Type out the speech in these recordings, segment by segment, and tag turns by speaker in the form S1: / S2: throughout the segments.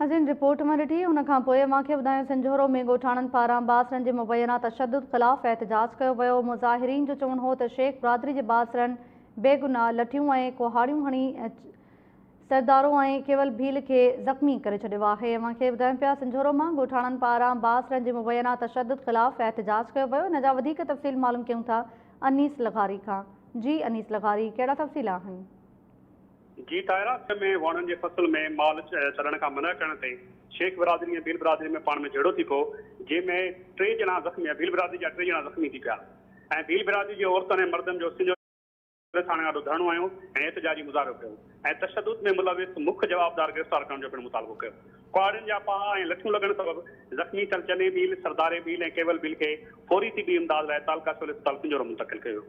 S1: असीं रिपोर्ट में ॾिठी हुन खां पोइ मूंखे ॿुधायो सनजहूरो में ॻोठाणनि पारां बासरनि जे मुबैना तशदद ख़िलाफ़ एहतजाज कयो वियो। मुज़ाहिरीन जो चवणु हो त शेख برادري जे बासरनि बेगुनाह लठियूं ऐं कुहाड़ियूं हणी सरदारो ऐं केवल भील खे ज़ख़्मी करे छॾियो आहे। मूंखे ॿुधाइनि पिया सनजहूरो मां ॻोठाणनि पारां बासरनि जे मुबैना तशदद ख़िलाफ़ एहतजाज कयो वियो। हिन जा वधीक तफ़सील मालूम कयूं था अनीस लघारी खां। जी अनीस लघारी, कहिड़ा तफ़सील आहिनि?
S2: जी ताहिरा में वणनि जे फसल में माल छॾण खां मना करण ते शेख बिरादरी ऐं भील बिरादरी में पाण में जहिड़ो थी पियो, जंहिंमें 3 ॼणा ज़ख़्मी, भील बिरादरी जा 3 ॼणा ज़ख़्मी थी पिया ऐं भील बिरादरी जे औरतन ऐं मर्दन जो सनजहूरी थाणे ॾाढो धरणो आयो ऐं एहतजाजी मुज़ाहरो कयो ऐं तशदद में मुलविस मुख्य जवाबदार गिरफ्तार करण जो पिणु मुतालबो कयो। कुहाड़ियुनि जा पाहा ऐं लठियूं लॻण सबबि ज़ख़्मी थियल चने भील, सरदारे भील ऐं केवल भील खे फौरी तिबी इमदाद लाइ तालका सिविल अस्पताल सनजहूरो मुंतक़िल कयो।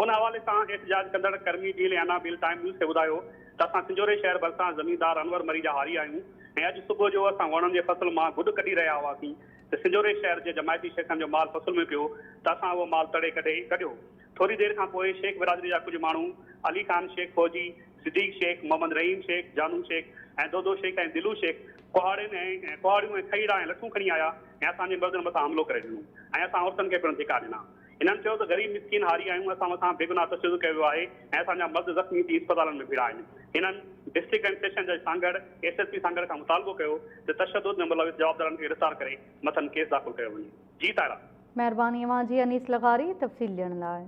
S2: उन हवाले सां एहतजाज कंदड़ कर्मी भील ऐं अना भील टाइम न्यूज़ खे ॿुधायो त असां सनजहूरे शहर भरिसां ज़मीनदार अनवर मरी जा हारी आहियूं ऐं अॼु सुबुह जो असां वणनि जे फसल मां गुॾ कढी रहिया हुआसीं त सनजहूरे शहर जे जमायती शेखनि जो माल फसल में पियो त असां उहो माल तड़े कढियो। थोरी देरि खां पोइ शेख बिरादरी जा कुझु माण्हू अली खान शेख फौजी, सिद्दीक शेख, मोहम्मद रहीम शेख, जानू शेख ऐं दोदो शेख ऐं दिलू शेख कुहाड़ियूं ऐं खईड़ा ऐं लठूं खणी आया ऐं असांजे मर्दनि मथां हमलो करे ॾिनो ऐं असां औरतनि खे पिणु धिका ॾिना। इन्हनि चयो त ग़रीब मिसकिन हारी आहियूं, असां मथां बेगुनाह तशदद कयो आहे ऐं असांजा मर्द ज़ख़्मी थी अस्पतालनि में भिड़ा आहिनि। इन्हनि डिस्ट्रिक्ट एंड सेशन जज सांगड़ SSP सांगड़ खां मुतालबो कयो त तशदद में मुलविस जवाबदारनि खे गिरफ़्तार करे मथां केस दाख़िल कयो वञे। जी तारा,
S1: महिरबानी अवां जी अनीस लघारी तफ़सील ॾियण लाइ।